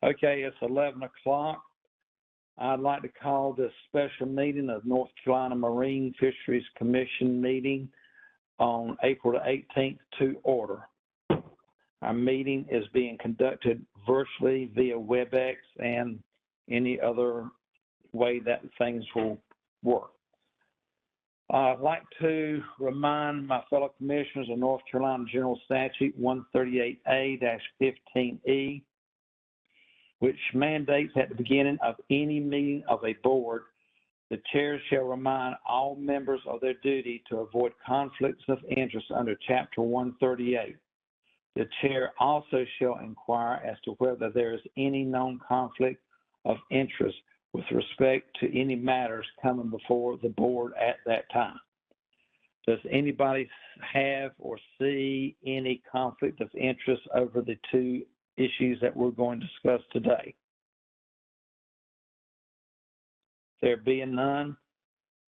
Okay, it's 11 o'clock. I'd like to call this special meeting of North Carolina Marine Fisheries Commission meeting on April the 18th to order. Our meeting is being conducted virtually via WebEx and any other way that things will work. I'd like to remind my fellow commissioners of North Carolina General Statute 138A-15E, which mandates at the beginning of any meeting of a board, the chair shall remind all members of their duty to avoid conflicts of interest under Chapter 138. The chair also shall inquire as to whether there is any known conflict of interest with respect to any matters coming before the board at that time. Does anybody have or see any conflict of interest over the two issues that we're going to discuss today? There being none,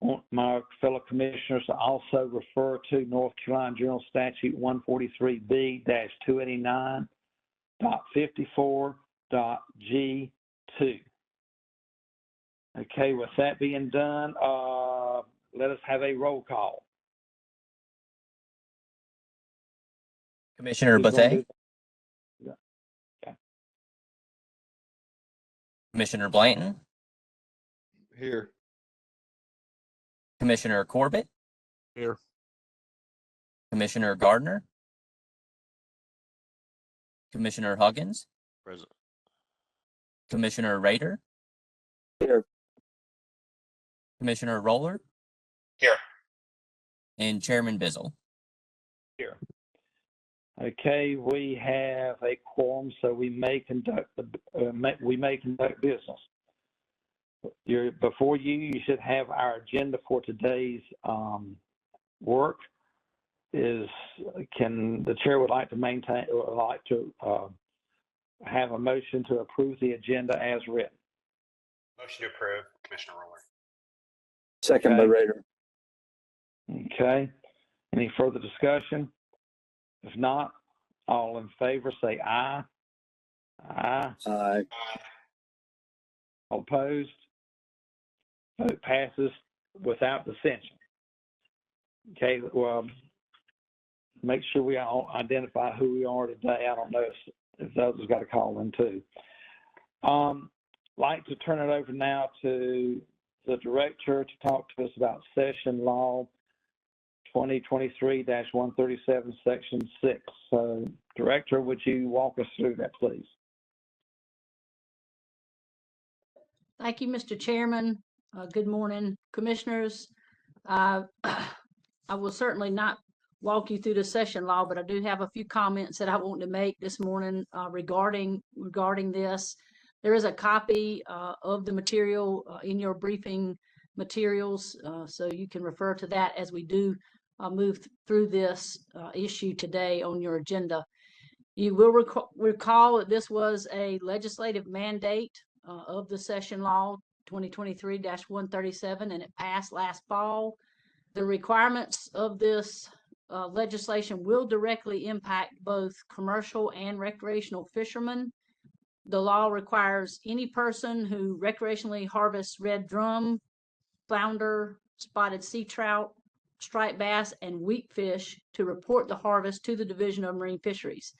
I want my fellow commissioners to also refer to North Carolina General Statute 143B-289.54.G2. Okay, with that being done, let us have a roll call. Commissioner Buffet. Yeah. Okay. Commissioner Blanton. Here. Commissioner Corbett. Here. Commissioner Gardner. Commissioner Huggins. Present. Commissioner Rader. Here. Commissioner Roller. Here. And Chairman Bizzle. Here. Okay, we have a quorum, so we may conduct business. Before you should have our agenda for today's work. The chair would like to have a motion to approve the agenda as written. Motion to approve, Commissioner Roller. Second by Rader. Okay. Any further discussion? If not, all in favor say aye. Aye. Aye. All opposed? Vote passes without dissension. Okay, well, make sure we all identify who we are today. I don't know if those got to call in too. Like to turn it over now to the director to talk to us about session law 2023-137, section 6. So, director, would you walk us through that, please? Thank you, Mr. Chairman. Good morning, commissioners. I will certainly not walk you through the session law, but I do have a few comments that I want to make this morning regarding this. There is a copy of the material in your briefing materials, so you can refer to that as we do move through this issue today on your agenda. You will recall that this was a legislative mandate of the session law 2023-137, and it passed last fall. The requirements of this legislation will directly impact both commercial and recreational fishermen. The law requires any person who recreationally harvests red drum, flounder, spotted sea trout, striped bass, and weakfish to report the harvest to the Division of Marine Fisheries.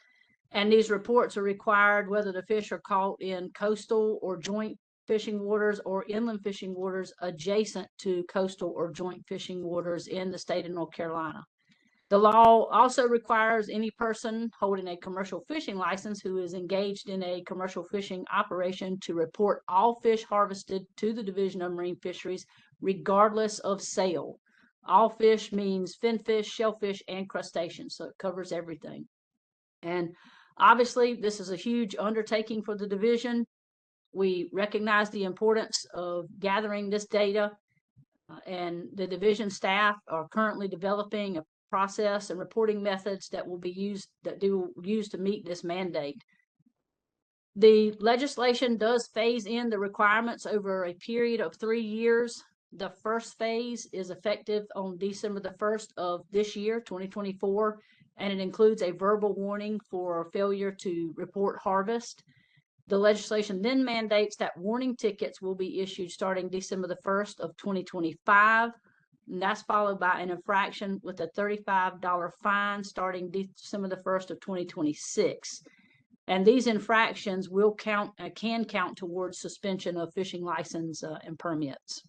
And these reports are required whether the fish are caught in coastal or joint fishing waters or inland fishing waters adjacent to coastal or joint fishing waters in the state of North Carolina. The law also requires any person holding a commercial fishing license who is engaged in a commercial fishing operation to report all fish harvested to the Division of Marine Fisheries, regardless of sale. All fish means finfish, shellfish, and crustaceans, so it covers everything. And obviously, this is a huge undertaking for the division. We recognize the importance of gathering this data, and the division staff are currently developing a process and reporting methods that will be used to meet this mandate. The legislation does phase in the requirements over a period of 3 years. The first phase is effective on December the 1st of this year, 2024, and it includes a verbal warning for failure to report harvest. The legislation then mandates that warning tickets will be issued starting December the 1st of 2025. And that's followed by an infraction with a $35 fine starting December the 1st of 2026. And these infractions will count, can count towards suspension of fishing license and permits.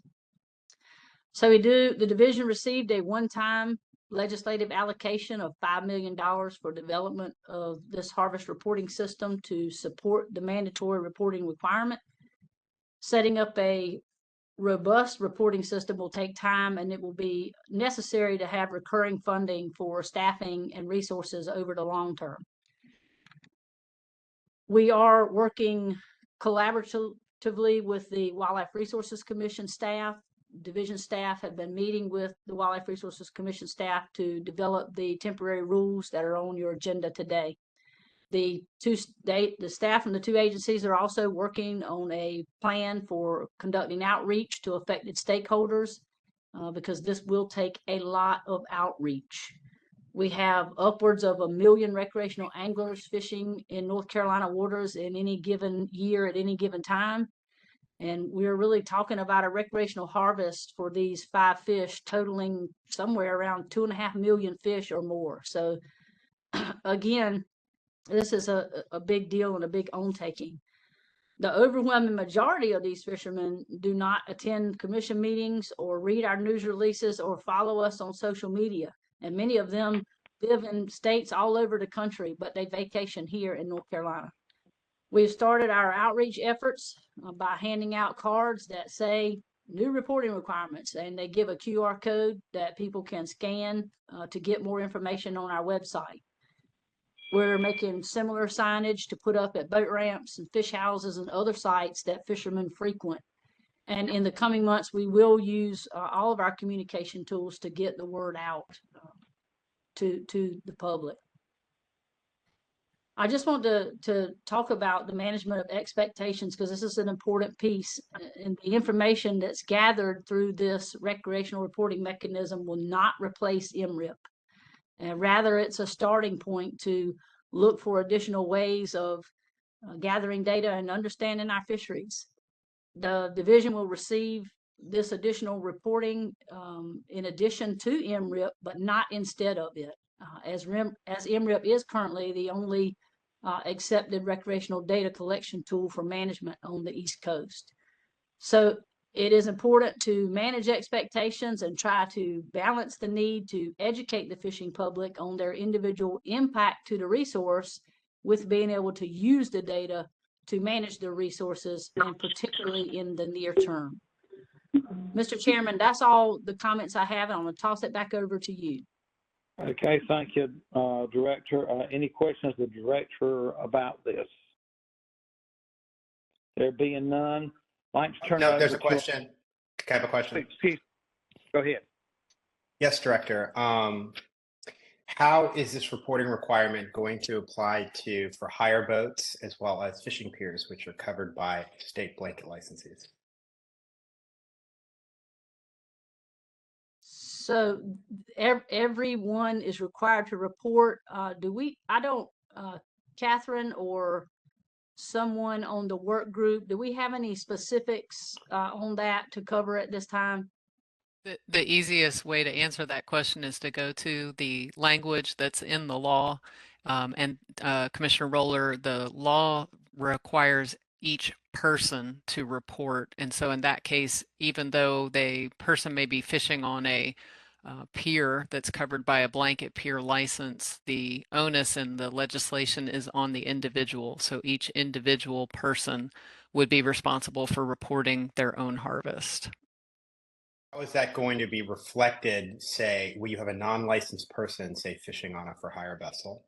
So the division received a one-time legislative allocation of $5 million for development of this harvest reporting system to support the mandatory reporting requirement. Setting up a robust reporting system will take time, and it will be necessary to have recurring funding for staffing and resources over the long term. We are working collaboratively with the Wildlife Resources Commission staff. Division staff have been meeting with the Wildlife Resources Commission staff to develop the temporary rules that are on your agenda today. The staff from the two agencies are also working on a plan for conducting outreach to affected stakeholders because this will take a lot of outreach. We have upwards of 1 million recreational anglers fishing in North Carolina waters in any given year at any given time. And we're really talking about a recreational harvest for these 5 fish totaling somewhere around 2.5 million fish or more. So again, this is a big deal and a big undertaking. The overwhelming majority of these fishermen do not attend commission meetings or read our news releases or follow us on social media. And many of them live in states all over the country, but they vacation here in North Carolina. We've started our outreach efforts by handing out cards that say new reporting requirements, and they give a QR code that people can scan to get more information on our website. We're making similar signage to put up at boat ramps and fish houses and other sites that fishermen frequent. And in the coming months, we will use all of our communication tools to get the word out to the public. I just want to talk about the management of expectations because this is an important piece, and the information that's gathered through this recreational reporting mechanism will not replace MRIP. And rather, it's a starting point to look for additional ways of gathering data and understanding our fisheries. The division will receive this additional reporting in addition to MRIP, but not instead of it, as MRIP is currently the only accepted recreational data collection tool for management on the East Coast. So it is important to manage expectations and try to balance the need to educate the fishing public on their individual impact to the resource with being able to use the data to manage the resources, and particularly in the near term. Mr. Chairman, that's all the comments I have, and I'm going to toss it back over to you. Okay, thank you, Director. Any questions of the Director about this? There being none, I'd like to turn it No, over there's a to- question. Can I have a question? Excuse. Go ahead. Yes, Director. How is this reporting requirement going to apply for hire boats as well as fishing piers, which are covered by state blanket licenses? So everyone is required to report. Catherine or someone on the work group, do we have any specifics on that to cover at this time? The easiest way to answer that question is to go to the language that's in the law. And Commissioner Roller, the law requires each person to report. And so in that case, even though the person may be fishing on a pier that's covered by a blanket pier license, the onus in the legislation is on the individual. So each individual person would be responsible for reporting their own harvest. How is that going to be reflected, say, where you have a non-licensed person, say, fishing on a for-hire vessel?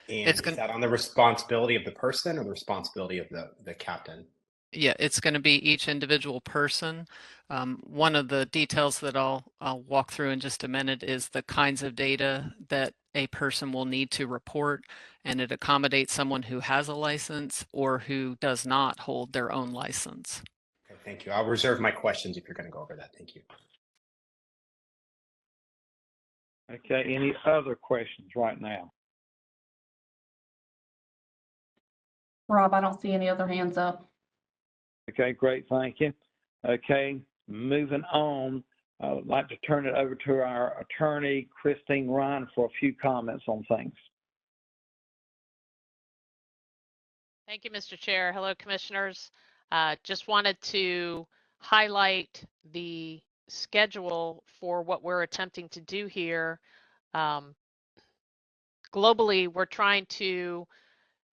And is that on the responsibility of the person or the responsibility of the captain? Yeah, it's going to be each individual person. One of the details that I'll walk through in just a minute is the kinds of data that a person will need to report, and it accommodates someone who has a license or who does not hold their own license. Okay, thank you. I'll reserve my questions if you're going to go over that. Thank you. Okay, any other questions right now? Rob, I don't see any other hands up. Okay, great, thank you. Okay, moving on, I would like to turn it over to our attorney, Christine Ryan, for a few comments on things. Thank you, Mr. Chair. Hello, commissioners. Just wanted to highlight the schedule for what we're attempting to do here. Globally, we're trying to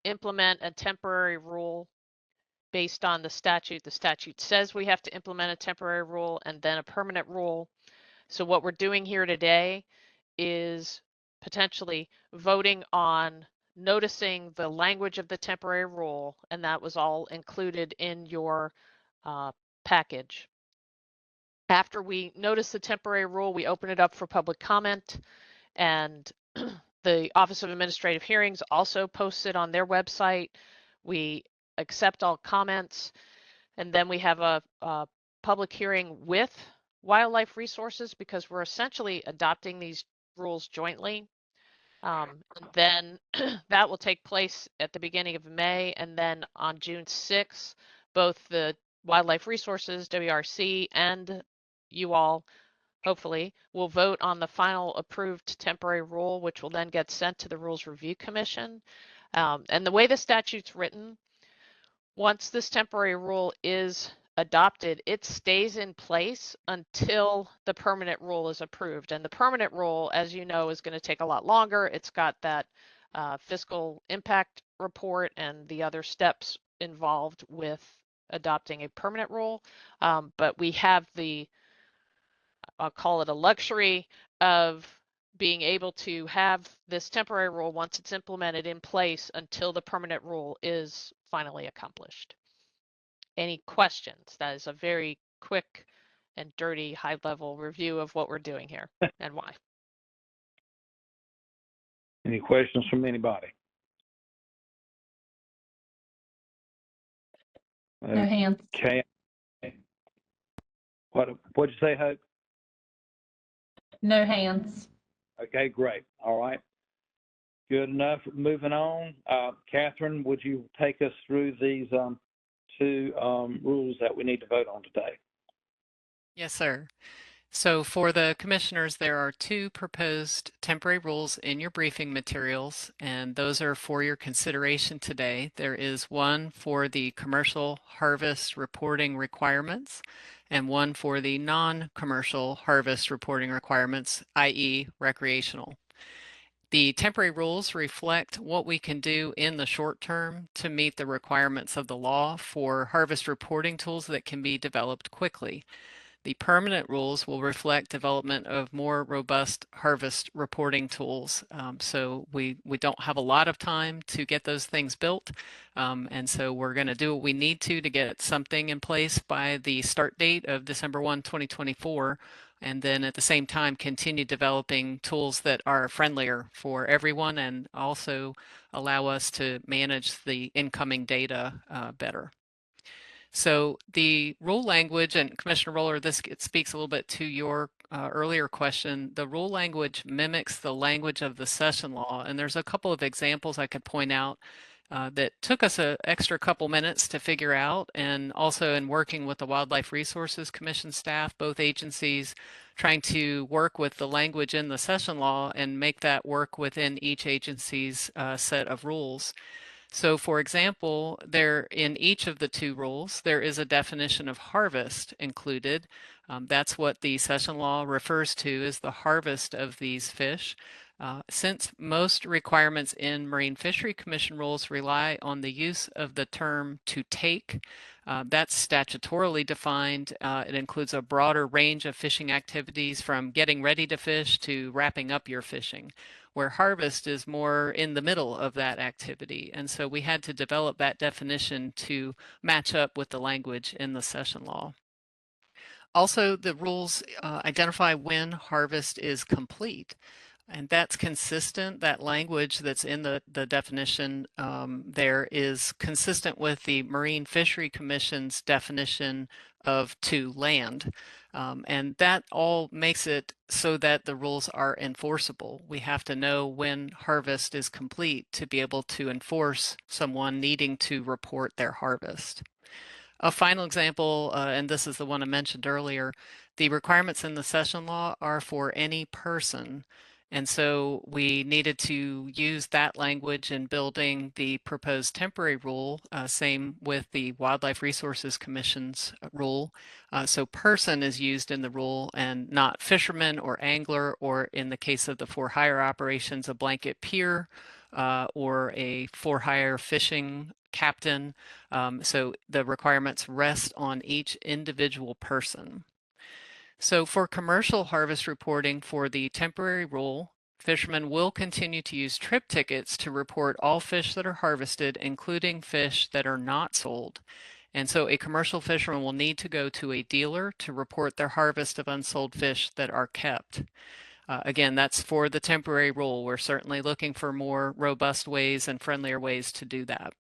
implement a temporary rule based on the statute. The statute says we have to implement a temporary rule and then a permanent rule. So what we're doing here today is potentially voting on noticing the language of the temporary rule, and that was all included in your package. After we notice the temporary rule, we open it up for public comment, and the Office of Administrative Hearings also posts it on their website. We accept all comments, and then we have a public hearing with Wildlife Resources because we're essentially adopting these rules jointly. Then that will take place at the beginning of May, and then on June 6th, both the Wildlife Resources, WRC, and you all hopefully will vote on the final approved temporary rule, which will then get sent to the Rules Review Commission. And the way the statute's written, once this temporary rule is adopted, it stays in place until the permanent rule is approved. And the permanent rule, as you know, is going to take a lot longer. It's got that fiscal impact report and the other steps involved with adopting a permanent rule. But we have the, I'll call it a luxury of being able to have this temporary rule once it's implemented in place until the permanent rule is finally accomplished. Any questions? That is a very quick and dirty high-level review of what we're doing here and why. Any questions from anybody? No hands. Okay. What'd you say, Hope? No hands. Okay, great. All right. Good enough. Moving on. Catherine, would you take us through these two rules that we need to vote on today? Yes, sir. So for the commissioners, there are two proposed temporary rules in your briefing materials, and those are for your consideration today. There is one for the commercial harvest reporting requirements and one for the non-commercial harvest reporting requirements, i.e. recreational. The temporary rules reflect what we can do in the short term to meet the requirements of the law for harvest reporting tools that can be developed quickly. The permanent rules will reflect development of more robust harvest reporting tools. So we don't have a lot of time to get those things built. And so we're going to do what we need to get something in place by the start date of December 1, 2024. And then at the same time, continue developing tools that are friendlier for everyone and also allow us to manage the incoming data better. So the rule language, and Commissioner Roller, this speaks a little bit to your earlier question. The rule language mimics the language of the session law, and there's a couple of examples I could point out that took us an extra couple minutes to figure out, and also in working with the Wildlife Resources Commission staff, both agencies trying to work with the language in the session law and make that work within each agency's set of rules. So for example, there in each of the two rules, there is a definition of harvest included. That's what the session law refers to as the harvest of these fish. Since most requirements in Marine Fishery Commission rules rely on the use of the term to take, that's statutorily defined. It includes a broader range of fishing activities from getting ready to fish to wrapping up your fishing, where harvest is more in the middle of that activity. And so we had to develop that definition to match up with the language in the session law. Also, the rules identify when harvest is complete. And that's consistent. That language that's in the definition there is consistent with the Marine Fishery Commission's definition of to land. And that all makes it so that the rules are enforceable. We have to know when harvest is complete to be able to enforce someone needing to report their harvest. A final example, and this is the one I mentioned earlier, the requirements in the session law are for any person. And so we needed to use that language in building the proposed temporary rule, same with the Wildlife Resources Commission's rule. So person is used in the rule and not fisherman or angler, or in the case of the for-hire operations, a blanket pier or a for-hire fishing captain. So the requirements rest on each individual person. So for commercial harvest reporting for the temporary rule, fishermen will continue to use trip tickets to report all fish that are harvested, including fish that are not sold. And so a commercial fisherman will need to go to a dealer to report their harvest of unsold fish that are kept. Again, that's for the temporary rule. We're certainly looking for more robust ways and friendlier ways to do that.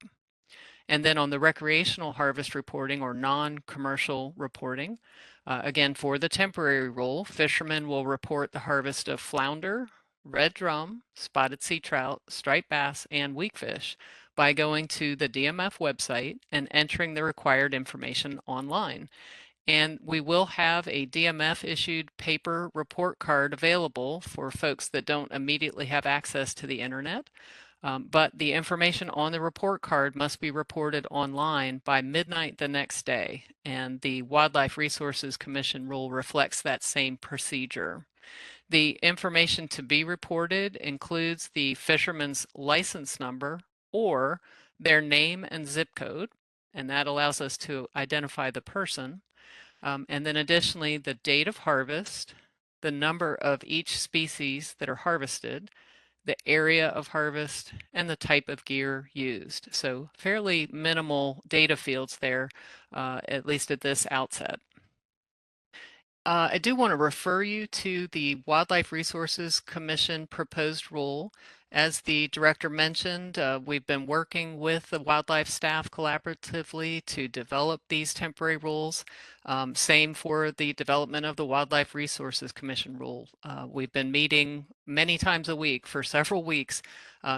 And then on the recreational harvest reporting or non-commercial reporting, again, for the temporary rule, fishermen will report the harvest of flounder, red drum, spotted sea trout, striped bass, and weakfish by going to the DMF website and entering the required information online. And we will have a DMF issued paper report card available for folks that don't immediately have access to the internet. But the information on the report card must be reported online by midnight the next day, and the Wildlife Resources Commission rule reflects that same procedure. The information to be reported includes the fisherman's license number or their name and zip code, and that allows us to identify the person. And then additionally, the date of harvest, the number of each species that are harvested, the area of harvest, and the type of gear used. So fairly minimal data fields there, at least at this outset. I do want to refer you to the Wildlife Resources Commission proposed rule. As the director mentioned, we've been working with the wildlife staff collaboratively to develop these temporary rules. Same for the development of the Wildlife Resources Commission rule. We've been meeting many times a week for several weeks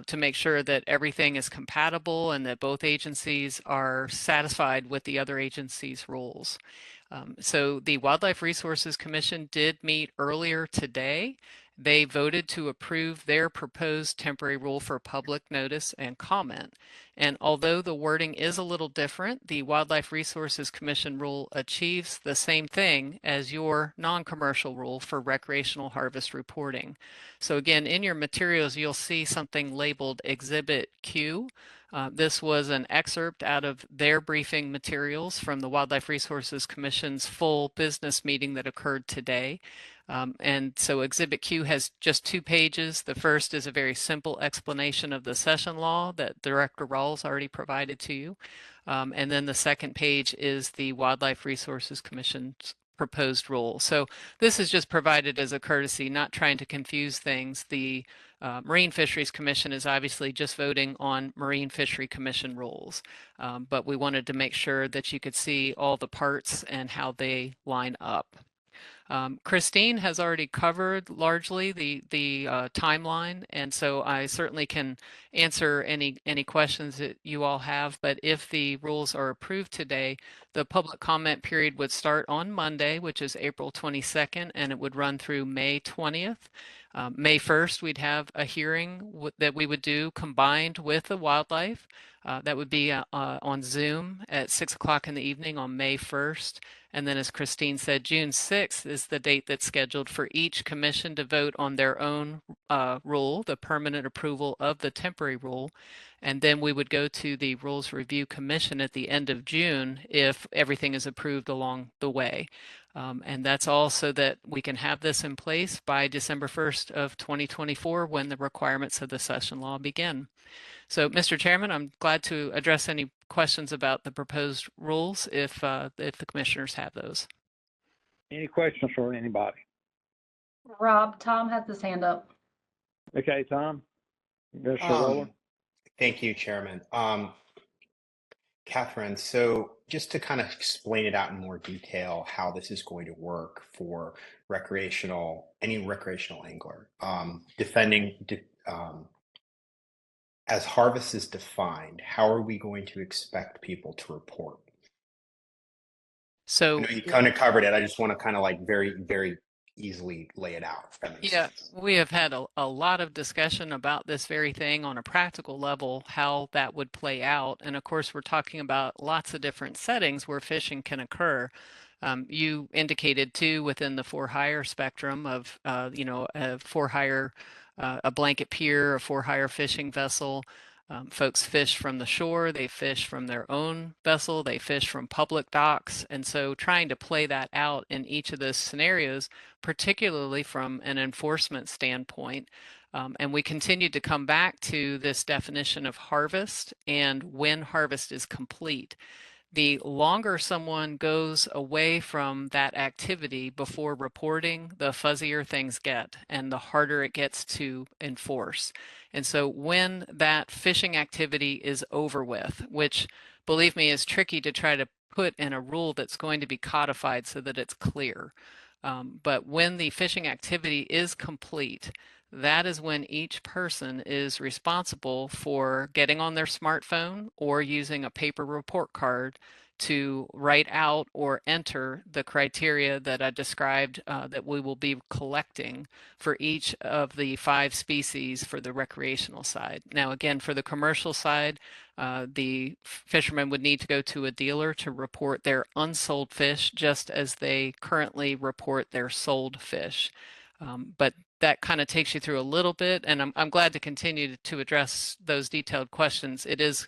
to make sure that everything is compatible and that both agencies are satisfied with the other agencies' rules. So the Wildlife Resources Commission did meet earlier today. They voted to approve their proposed temporary rule for public notice and comment. And although the wording is a little different, the Wildlife Resources Commission rule achieves the same thing as your non-commercial rule for recreational harvest reporting. So again, in your materials, you'll see something labeled Exhibit Q. This was an excerpt out of their briefing materials from the Wildlife Resources Commission's full business meeting that occurred today. And so Exhibit Q has just 2 pages. The first is a very simple explanation of the session law that Director Rawls already provided to you. And then the second page is the Wildlife Resources Commission's proposed rule. So this is just provided as a courtesy, not trying to confuse things. The Marine Fisheries Commission is obviously just voting on Marine Fishery Commission rules, but we wanted to make sure that you could see all the parts and how they line up. Christine has already covered largely the timeline, and so I certainly can answer any questions that you all have. But if the rules are approved today, the public comment period would start on Monday, which is April 22nd, and it would run through May 20th. May 1st, we'd have a hearing that we would do combined with the wildlife. That would be on Zoom at 6 o'clock in the evening on May 1st. And then, as Christine said, June 6th is the date that's scheduled for each commission to vote on their own rule, the permanent approval of the temporary rule. And then we would go to the Rules Review Commission at the end of June if everything is approved along the way. And that's all so that we can have this in place by December 1st of 2024 when the requirements of the session law begin. So, Mr. Chairman, I'm glad to address any questions about the proposed rules if the commissioners have those. Any questions for anybody? Rob, Tom has his hand up. Okay, Tom? Commissioner Roller? Thank you, Chairman. Catherine, so just to kind of explain it out in more detail, how this is going to work for any recreational angler, as harvest is defined, how are we going to expect people to report? I So know you kind of covered it. I just want to kind of like very, very easily lay it out. If that makes yeah, sense. we have had a lot of discussion about this very thing on a practical level, how that would play out. And of course, we're talking about lots of different settings where fishing can occur. You indicated too within the for hire spectrum of, a for hire, a blanket pier, a for hire fishing vessel. Folks fish from the shore, they fish from their own vessel, they fish from public docks. And so trying to play that out in each of those scenarios, particularly from an enforcement standpoint. And we continue to come back to this definition of harvest and when harvest is complete. The longer someone goes away from that activity before reporting, the fuzzier things get and the harder it gets to enforce. And so when that fishing activity is over with, which believe me is tricky to try to put in a rule that's going to be codified so that it's clear. But when the fishing activity is complete, that is when each person is responsible for getting on their smartphone or using a paper report card to write out or enter the criteria that I described that we will be collecting for each of the 5 species for the recreational side. Now, again, for the commercial side, the fishermen would need to go to a dealer to report their unsold fish just as they currently report their sold fish. But that kind of takes you through a little bit, and I'm glad to continue to address those detailed questions. It is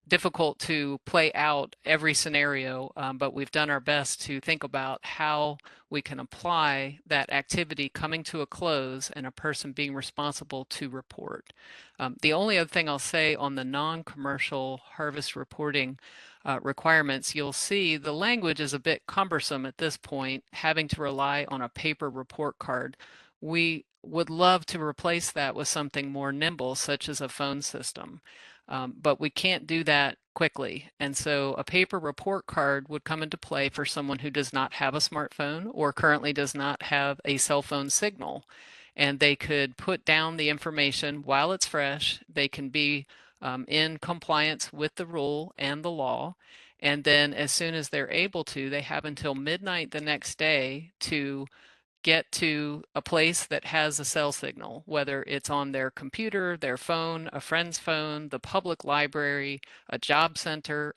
difficult to play out every scenario, but we've done our best to think about how we can apply that activity coming to a close and a person being responsible to report. The only other thing I'll say on the non-commercial harvest reporting requirements, you'll see the language is a bit cumbersome at this point, having to rely on a paper report card. We would love to replace that with something more nimble, such as a phone system. But we can't do that quickly. And so a paper report card would come into play for someone who does not have a smartphone or currently does not have a cell phone signal. And they could put down the information while it's fresh. They can be in compliance with the rule and the law. And then as soon as they're able to, they have until midnight the next day to get to a place that has a cell signal, whether it's on their computer, their phone, a friend's phone, the public library, a job center,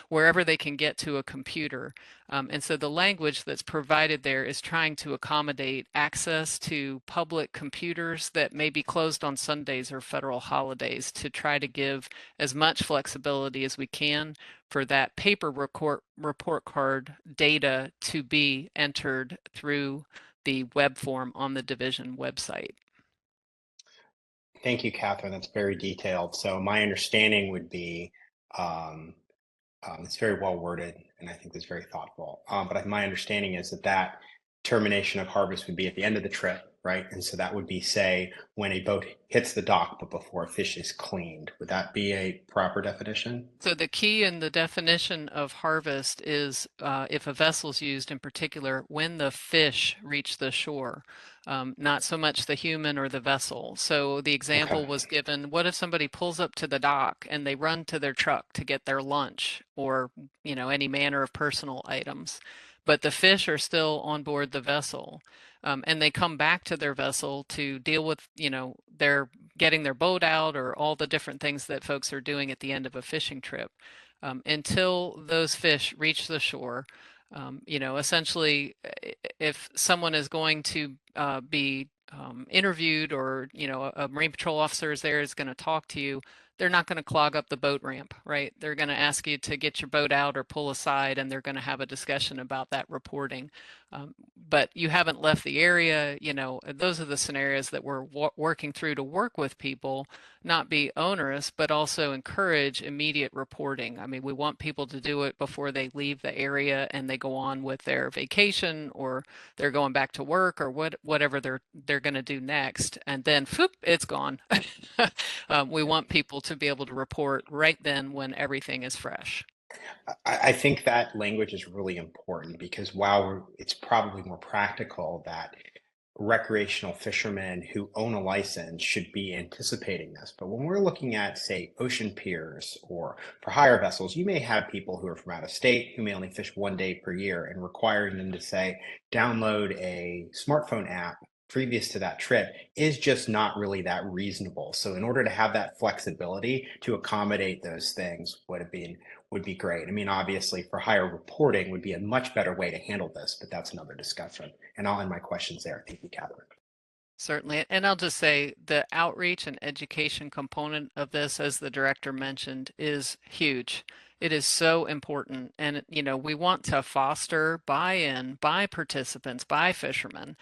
wherever they can get to a computer. And so the language that's provided there is trying to accommodate access to public computers that may be closed on Sundays or federal holidays to try to give as much flexibility as we can for that paper report card data to be entered through the web form on the division website. Thank you, Catherine. That's very detailed. So my understanding would be, it's very well worded, and I think it's very thoughtful. But my understanding is that termination of harvest would be at the end of the trip, right? And so that would be, say, when a boat hits the dock, but before a fish is cleaned. Would that be a proper definition? So the key in the definition of harvest is if a vessel is used in particular when the fish reach the shore, not so much the human or the vessel. So the example Okay. was given, what if somebody pulls up to the dock and they run to their truck to get their lunch or, any manner of personal items, but the fish are still on board the vessel. And they come back to their vessel to deal with, their getting their boat out or all the different things that folks are doing at the end of a fishing trip. Until those fish reach the shore, essentially, if someone is going to be interviewed or, a Marine Patrol officer is there is going to talk to you, they're not going to clog up the boat ramp, right? They're going to ask you to get your boat out or pull aside, and they're going to have a discussion about that reporting. But you haven't left the area, you know, those are the scenarios that we're working through to work with people, not be onerous, but also encourage immediate reporting. I mean, we want people to do it before they leave the area and they go on with their vacation, or they're going back to work, or whatever they're going to do next. And then, whoop, it's gone. We want people to be able to report right then when everything is fresh. I think that language is really important because while it's probably more practical that recreational fishermen who own a license should be anticipating this. But when we're looking at, say, ocean piers or for hire vessels, you may have people who are from out of state who may only fish 1 day per year, and requiring them to, say, download a smartphone app previous to that trip is just not really that reasonable. So in order to have that flexibility to accommodate those things would be great. I mean, obviously for hire reporting would be a much better way to handle this, but that's another discussion. And I'll end my questions there. Thank you, Catherine. Certainly. And I'll just say the outreach and education component of this, as the director mentioned, is huge. It is so important. And, you know, we want to foster buy-in by participants, by fishermen.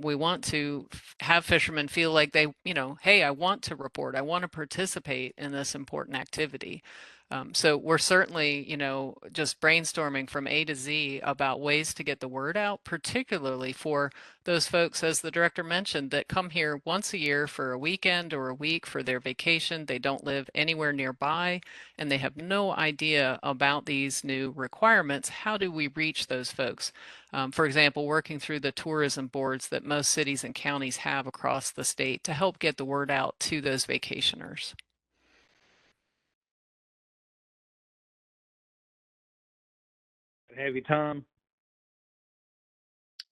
We want to have fishermen feel like they, you know, hey, I want to report, I want to participate in this important activity. So we're certainly, you know, just brainstorming from A to Z about ways to get the word out, particularly for those folks, as the director mentioned, that come here once a year for a weekend or a week for their vacation. They don't live anywhere nearby and they have no idea about these new requirements. How do we reach those folks? For example, working through the tourism boards that most cities and counties have across the state to help get the word out to those vacationers. Have you, Tom?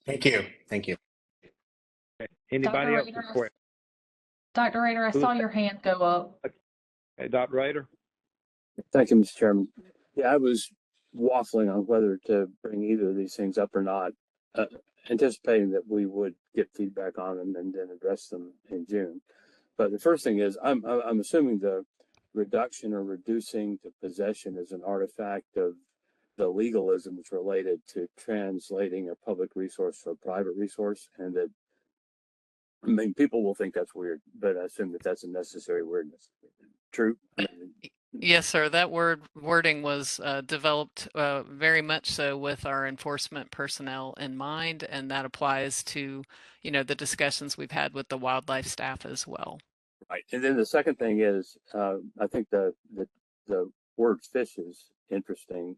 Thank you. Thank you. Anybody else with questions? Dr. Rader, I saw your hand go up. Hey, Dr. Rader? Thank you, Mr. Chairman. Yeah, I was waffling on whether to bring either of these things up or not, anticipating that we would get feedback on them and then address them in June. But the first thing is, I'm assuming the reduction or reducing to possession is an artifact of the legalisms related to translating a public resource for a private resource, and that, I mean, people will think that's weird, but I assume that that's a necessary weirdness. True? Yes, sir. That wording was developed very much so with our enforcement personnel in mind, and that applies to, you know, the discussions we've had with the wildlife staff as well. Right. And then the second thing is, I think the word fish is interesting,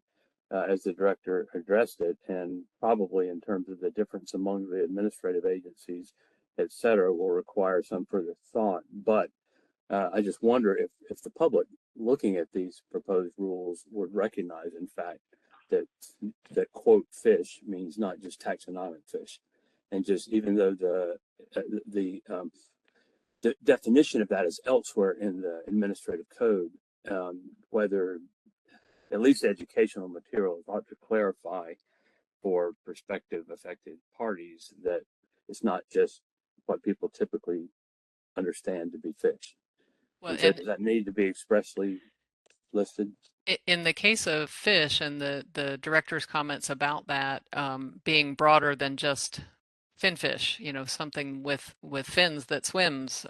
as the director addressed it, and probably in terms of the difference among the administrative agencies, et cetera, will require some further thought. But I just wonder if the public looking at these proposed rules would recognize, in fact, that quote fish means not just taxonomic fish, and just even though the definition of that is elsewhere in the administrative code, whether at least educational materials ought to clarify for prospective affected parties that it's not just what people typically understand to be fish. Well, So does that need to be expressly listed? In the case of fish and the director's comments about that being broader than just finfish, you know, something with fins that swims,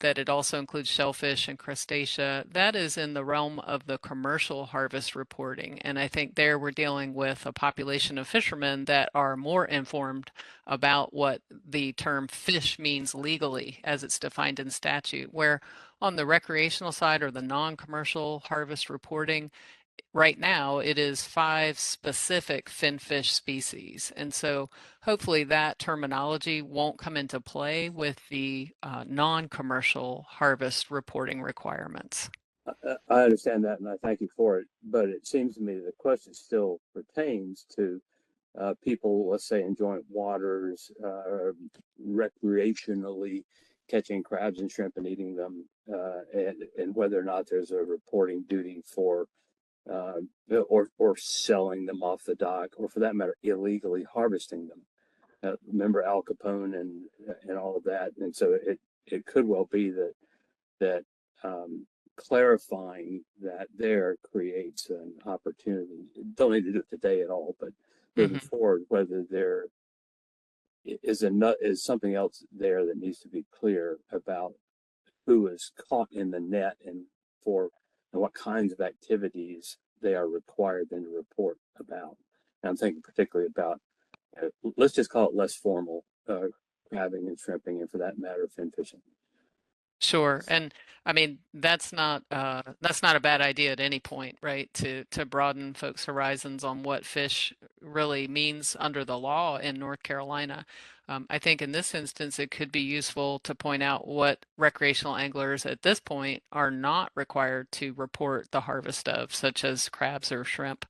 that it also includes shellfish and crustacea. That is in the realm of the commercial harvest reporting. And I think there we're dealing with a population of fishermen that are more informed about what the term fish means legally as it's defined in statute, where on the recreational side or the non-commercial harvest reporting, right now it is 5 specific finfish species. And so hopefully that terminology won't come into play with the non-commercial harvest reporting requirements. I understand that, and I thank you for it. But it seems to me the question still pertains to people, let's say, enjoying waters, recreationally catching crabs and shrimp and eating them, and whether or not there's a reporting duty for or selling them off the dock, or for that matter, illegally harvesting them. Remember Al Capone and all of that, and so it could well be that clarifying that there creates an opportunity. Don't need to do it today at all, but moving forward, whether there is something else there that needs to be clear about who is caught in the net and what kinds of activities they are required then to report about. And I'm thinking particularly about, let's just call it less formal crabbing and shrimping, and for that matter, fin fishing. Sure. And I mean, that's not a bad idea at any point, right? To broaden folks' horizons on what fish really means under the law in North Carolina. I think in this instance, it could be useful to point out what recreational anglers at this point are not required to report the harvest of, such as crabs or shrimp.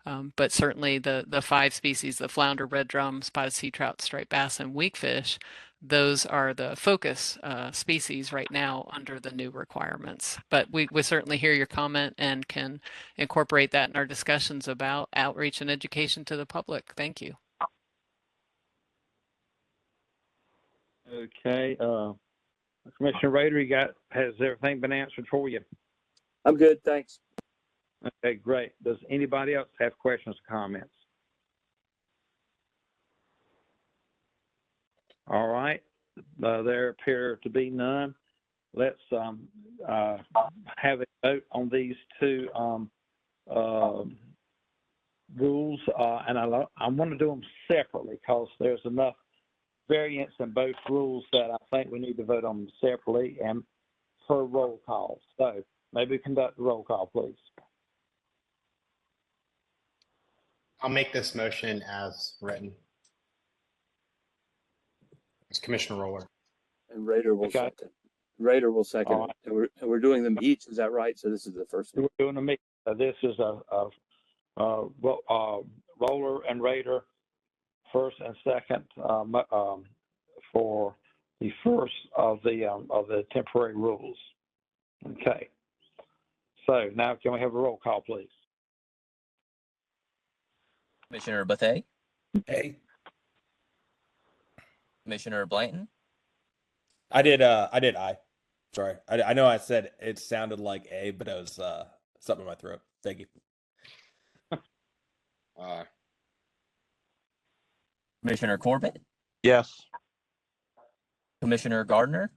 But certainly the 5 species, the flounder, red drum, spotted sea trout, striped bass, and weakfish, those are the focus species right now under the new requirements. But we certainly hear your comment and can incorporate that in our discussions about outreach and education to the public. Thank you. Okay, Commissioner Rader, has everything been answered for you? I'm good, thanks. Okay, great. Does anybody else have questions or comments? All right, there appear to be none. Let's have a vote on these two rules, and I want to do them separately because there's enough variance in both rules that I think we need to vote on them separately and per roll call. So maybe conduct the roll call, please. I'll make this motion as written. It's Commissioner Roller. And Rader will second. Rader will second. Right. And we're doing them each. Is that right? So this is the first one. We're doing them each. This is Roller and Rader, first and second for the first of the temporary rules. Okay. So now can we have a roll call, please? Commissioner Bethea? Hey. Commissioner Blanton? I did aye. Sorry. I know I said it sounded like A, but it was something in my throat. Thank you. Commissioner Corbett? Yes. Commissioner Gardner?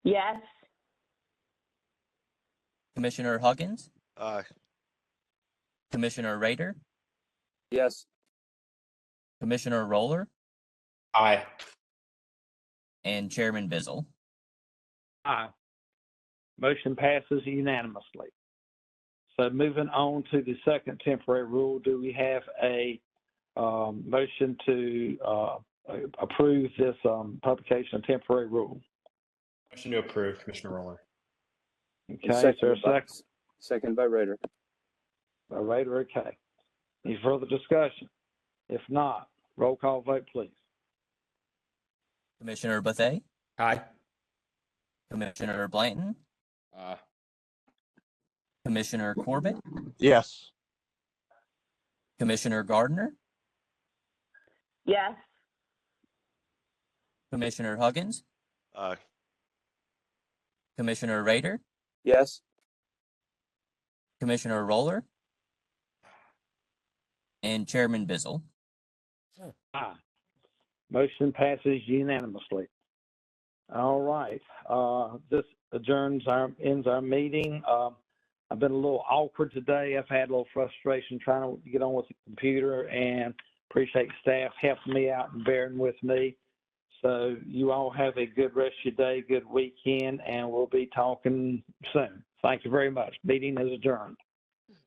Yes. Commissioner Huggins? Aye. Commissioner Rader? Yes. Commissioner Roller? Aye. And Chairman Bizzle? Aye. Motion passes unanimously. So moving on to the second temporary rule, do we have a motion to approve this publication of temporary rule? Motion to approve, Commissioner Roller. Okay, is there a second? Second by Rader. By Rader, okay. Any further discussion? If not, roll call vote, please. Commissioner Bethea? Aye. Commissioner Blanton? Aye. Commissioner Corbett? Yes. Commissioner Gardner? Yes. Commissioner Huggins? Aye. Commissioner Rader? Yes. Commissioner Roller? And Chairman Bizzle? Aye. Motion passes unanimously. All right. This ends our meeting. I've been a little awkward today. I've had a little frustration trying to get on with the computer, and appreciate staff helping me out and bearing with me. So you all have a good rest of your day, good weekend, and we'll be talking soon. Thank you very much. Meeting is adjourned.